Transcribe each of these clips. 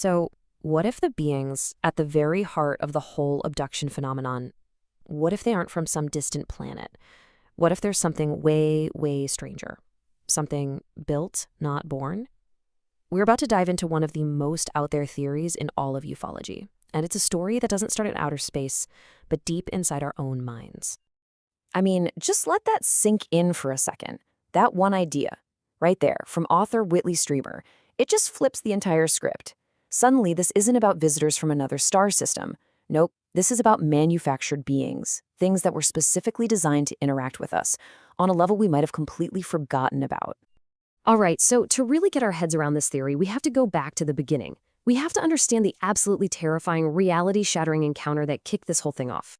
So, what if the beings at the very heart of the whole abduction phenomenon, what if they aren't from some distant planet? What if there's something way, way stranger? Something built, not born? We're about to dive into one of the most out there theories in all of ufology, and it's a story that doesn't start in outer space, but deep inside our own minds. I mean, just let that sink in for a second. That one idea, right there, from author Whitley Strieber, it just flips the entire script. Suddenly, this isn't about visitors from another star system. Nope, this is about manufactured beings, things that were specifically designed to interact with us, on a level we might have completely forgotten about. All right, so to really get our heads around this theory, we have to go back to the beginning. We have to understand the absolutely terrifying, reality-shattering encounter that kicked this whole thing off.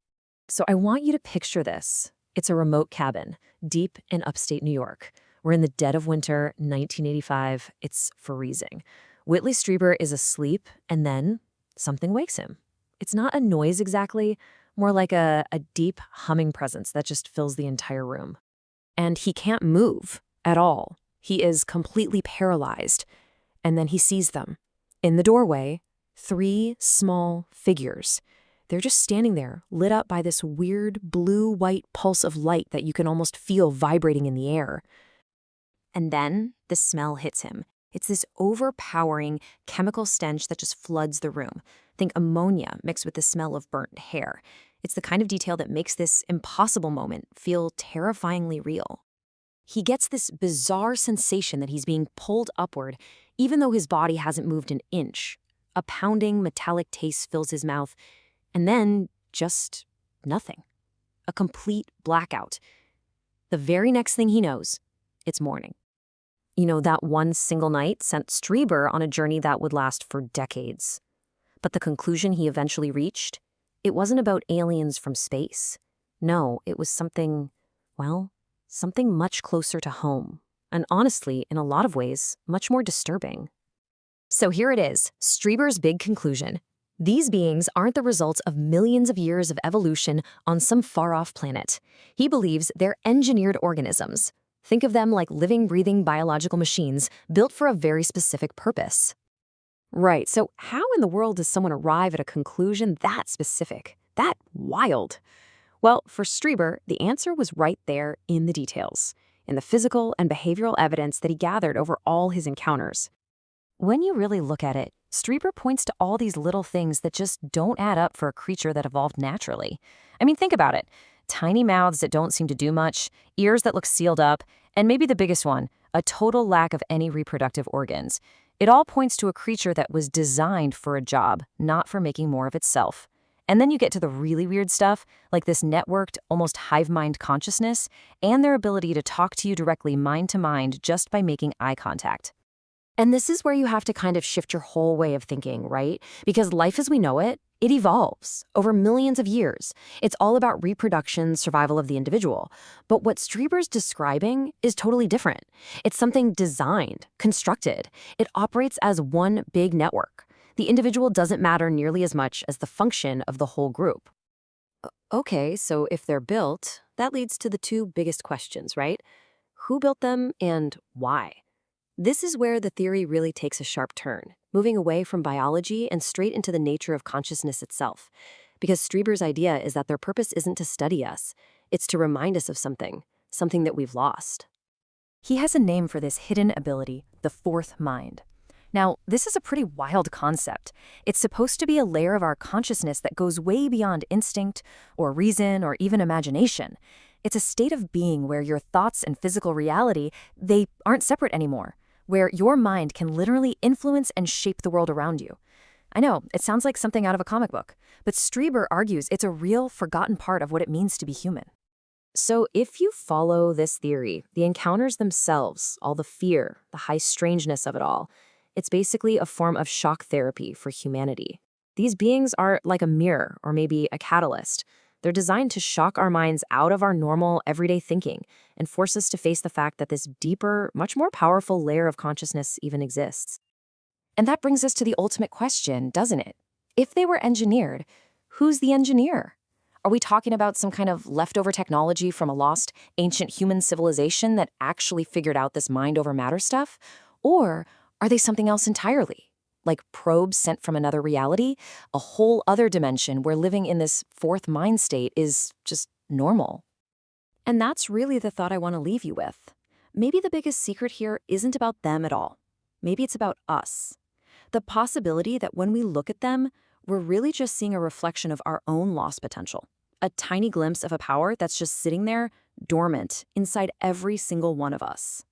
So I want you to picture this. It's a remote cabin, deep in upstate New York. We're in the dead of winter, 1985. It's freezing. Whitley Strieber is asleep, and then something wakes him. It's not a noise exactly, more like a deep humming presence that just fills the entire room. And he can't move at all. He is completely paralyzed. And then he sees them. In the doorway, 3 small figures. They're just standing there, lit up by this weird blue-white pulse of light that you can almost feel vibrating in the air. And then the smell hits him. It's this overpowering chemical stench that just floods the room. Think ammonia mixed with the smell of burnt hair. It's the kind of detail that makes this impossible moment feel terrifyingly real. He gets this bizarre sensation that he's being pulled upward, even though his body hasn't moved an inch. A pounding, metallic taste fills his mouth, and then just nothing. A complete blackout. The very next thing he knows, it's morning. You know, that one single night sent Strieber on a journey that would last for decades. But the conclusion he eventually reached, it wasn't about aliens from space. No, it was something, well, something much closer to home. And honestly, in a lot of ways, much more disturbing. So here it is, Strieber's big conclusion. These beings aren't the results of millions of years of evolution on some far-off planet. He believes they're engineered organisms. Think of them like living, breathing biological machines built for a very specific purpose. Right, so how in the world does someone arrive at a conclusion that specific, that wild? Well, for Strieber, the answer was right there in the details, in the physical and behavioral evidence that he gathered over all his encounters. When you really look at it, Strieber points to all these little things that just don't add up for a creature that evolved naturally. I mean, think about it. Tiny mouths that don't seem to do much, ears that look sealed up, and maybe the biggest one, a total lack of any reproductive organs. It all points to a creature that was designed for a job, not for making more of itself. And then you get to the really weird stuff, like this networked, almost hive-mind consciousness, and their ability to talk to you directly mind to mind just by making eye contact. And this is where you have to kind of shift your whole way of thinking, right? Because life as we know it, it evolves over millions of years. It's all about reproduction, survival of the individual. But what Strieber's describing is totally different. It's something designed, constructed. It operates as one big network. The individual doesn't matter nearly as much as the function of the whole group. Okay, so if they're built, that leads to the 2 biggest questions, right? Who built them and why? This is where the theory really takes a sharp turn, moving away from biology and straight into the nature of consciousness itself. Because Strieber's idea is that their purpose isn't to study us, it's to remind us of something that we've lost. He has a name for this hidden ability, the 4th mind. Now, this is a pretty wild concept. It's supposed to be a layer of our consciousness that goes way beyond instinct, or reason, or even imagination. It's a state of being where your thoughts and physical reality, they aren't separate anymore, where your mind can literally influence and shape the world around you. I know, it sounds like something out of a comic book, but Strieber argues it's a real, forgotten part of what it means to be human. So if you follow this theory, the encounters themselves, all the fear, the high strangeness of it all, it's basically a form of shock therapy for humanity. These beings are like a mirror or maybe a catalyst. They're designed to shock our minds out of our normal, everyday thinking and force us to face the fact that this deeper, much more powerful layer of consciousness even exists. And that brings us to the ultimate question, doesn't it? If they were engineered, who's the engineer? Are we talking about some kind of leftover technology from a lost, ancient human civilization that actually figured out this mind over matter stuff? Or are they something else entirely? like probes sent from another reality, a whole other dimension where living in this fourth mind state is just normal. And that's really the thought I want to leave you with. Maybe the biggest secret here isn't about them at all. Maybe it's about us. The possibility that when we look at them, we're really just seeing a reflection of our own lost potential. A tiny glimpse of a power that's just sitting there, dormant, inside every single one of us.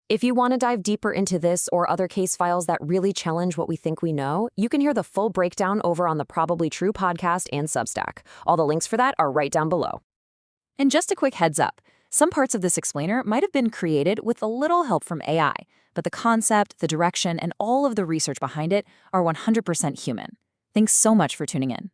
If you want to dive deeper into this or other case files that really challenge what we think we know, you can hear the full breakdown over on the Probably True podcast and Substack. All the links for that are right down below. And just a quick heads up, some parts of this explainer might have been created with a little help from AI, but the concept, the direction, and all of the research behind it are 100% human. Thanks so much for tuning in.